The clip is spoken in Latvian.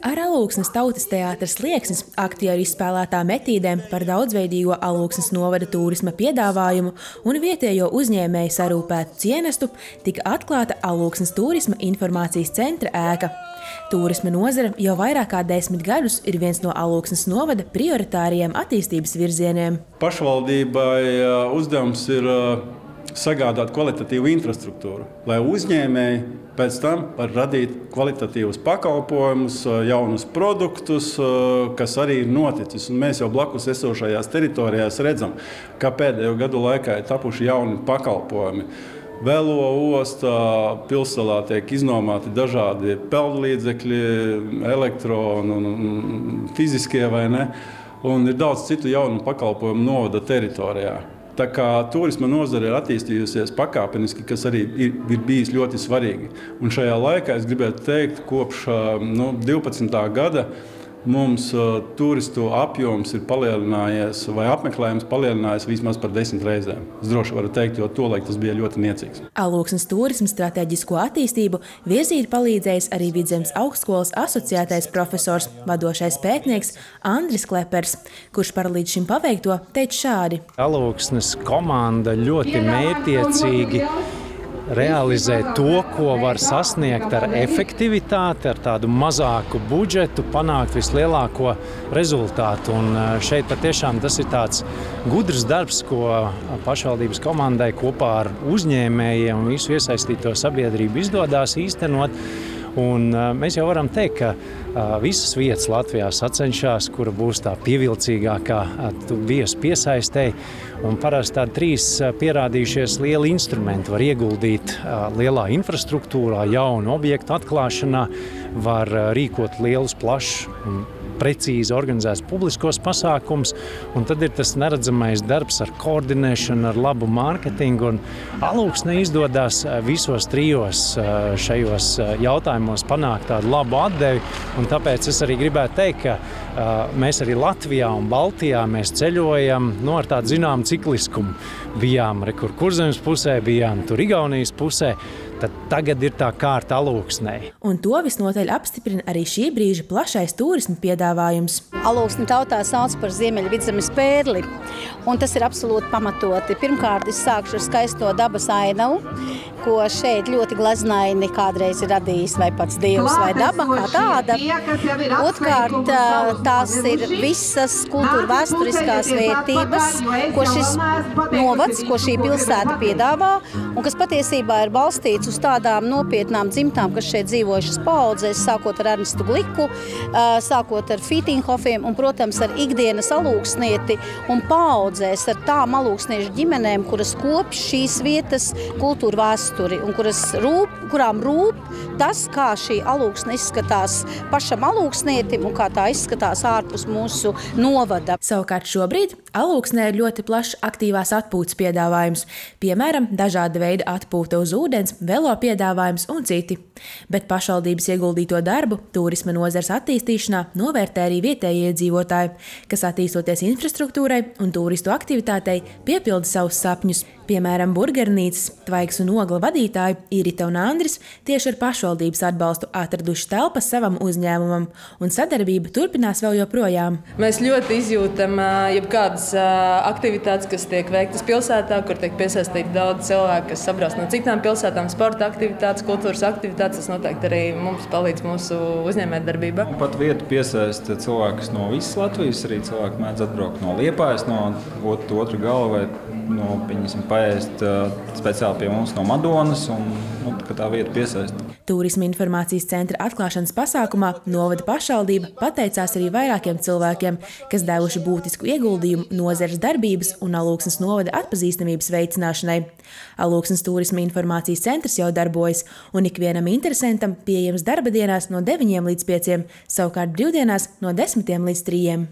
Ar Alūksnes tautas teātras Slieksnis aktieru izspēlētām etīdēm par daudzveidīgo Alūksnes novada tūrisma piedāvājumu un vietējo uzņēmēju sarūpētu cienestu tika atklāta Alūksnes turisma informācijas centra ēka. Turisma nozare jau vairāk kā 10 gadus ir viens no Alūksnes novada prioritāriem attīstības virzieniem. Pašvaldībai uzdevums ir sagādāt kvalitatīvu infrastruktūru, lai uzņēmēji pēc tam var radīt kvalitatīvus pakalpojumus, jaunus produktus, kas arī ir noticis. Un mēs jau blakus esošajās teritorijās redzam, ka pēdējo gadu laikā ir tapuši jauni pakalpojumi. Velo ostā pilsēlā tiek iznomāti dažādi peldlīdzekļi, elektroni un fiziskie vai ne, un ir daudz citu jaunu pakalpojumu novada teritorijā. Tā kā turisma nozare ir attīstījusies pakāpeniski, kas arī ir bijis ļoti svarīgi. Un šajā laikā es gribētu teikt, kopš 12. gada mums turistu apjoms ir palielinājies vai apmeklējums palielinājies vismaz par 10 reizēm. Es droši varu teikt, jo tolaik tas bija ļoti niecīgs. Alūksnes turisma stratēģisko attīstību virzīt palīdzējis arī Vidzemes augstskolas asociētais profesors, vadošais pētnieks Andris Klepers, kurš par līdz šim paveikto teica šādi. Alūksnes komanda ļoti mērķiecīgi realizē to, ko var sasniegt ar efektivitāti, ar tādu mazāku budžetu, panākt vislielāko rezultātu. Un šeit patiešām tas ir tāds gudrs darbs, ko pašvaldības komandai kopā ar uzņēmējiem un visu iesaistīto sabiedrību izdodas īstenot. Un mēs jau varam teikt, ka visas vietas Latvijā sacenšas, kura būs tā pievilcīgākā viesu piesaistei. Un parasti tādi 3 pierādījušies lieli instrumenti var ieguldīt lielā infrastruktūrā, jaunu objektu atklāšanā, var rīkot lielus, plašus un precīzi organizēts publiskos pasākums, un tad ir tas neredzamais darbs ar koordinēšanu, ar labu mārketingu, un Alūksnei izdodas visos 3 šajos jautājumos panākt tādu labu atdevi, un tāpēc es arī gribētu teikt, ka mēs arī Latvijā un Baltijā mēs ceļojam ar tādu zināmu cikliskumu. Bijām Kurzemes pusē, bijām tur Igaunijas pusē, tad tagad ir tā kārta Alūksnei. Un to visnotaļ apstiprina arī šī brīža plašais turisma piedāvājums. Alūksni tautā sauc par Ziemeļvidzemes pērli, un tas ir absolūti pamatoti. Pirmkārt, es sākšu ar skaisto dabas ainavu, ko šeit ļoti gleznaini kādreiz ir radījis vai pats Dievs vai daba kā tāda. Otkārt, tās ir visas kultūra vēsturiskās vērtības, ko šis novads, ko šī pilsēta piedāvā, un kas patiesībā ir balstīts uz tādām nopietnām dzimtām, kas šeit dzīvojušas paudzēs, sākot ar Ernestu Gliku, sākot ar Fītinhofiem un, protams, ar ikdienas alūksnieti un paudzēs ar tām alūksniešu ģimenēm, kuras kopj šīs vietas kultūra vēsturi un kurām rūp tas, kā šī alūksne izskatās pašam alūksnietim un kā tā izskatās ārpus mūsu novada. Savukārt šobrīd Alūksnē ir ļoti plašs aktīvās atpūtas piedāvājums, piemēram, dažāda veida atpūta uz ūdens, velo piedāvājums un citi. Bet pašvaldības ieguldīto darbu turisma nozares attīstīšanā novērtē arī vietējie iedzīvotāji, kas attīstoties infrastruktūrai un turistu aktivitātei piepilda savus sapņus. Piemēram, burgernīcas, Tvaiks un Ogla vadītāji Irita un Andris tieši ar pašvaldības atbalstu atraduši telpas savam uzņēmumam, un sadarbība turpinās vēl joprojām. Mēs ļoti izjūtam jebkādas aktivitātes, kas tiek veiktas pilsētā, kur tiek piesaistīti daudz cilvēku, kas sabrauc no citām pilsētām, sporta aktivitātes, kultūras aktivitātes. Tas noteikti arī mums palīdz mūsu uzņēmējdarbībā. Pat vietu piesaista cilvēkus no visas Latvijas, arī cilvēki mēdz atbraukt no Liepājas, no otru galu vai paēst speciāli pie mums no Madonas, un tā vieta piesaista. Turisma informācijas centra atklāšanas pasākumā novada pašvaldība pateicās arī vairākiem cilvēkiem, kas devuši būtisku ieguldījumu nozares darbības un Alūksnes novada atpazīstamības veicināšanai. Alūksnes turisma informācijas centrs jau darbojas, un ikvienam interesantam pieejams darba dienās no 9 līdz 5, savukārt brīvdienās no 10 līdz 3.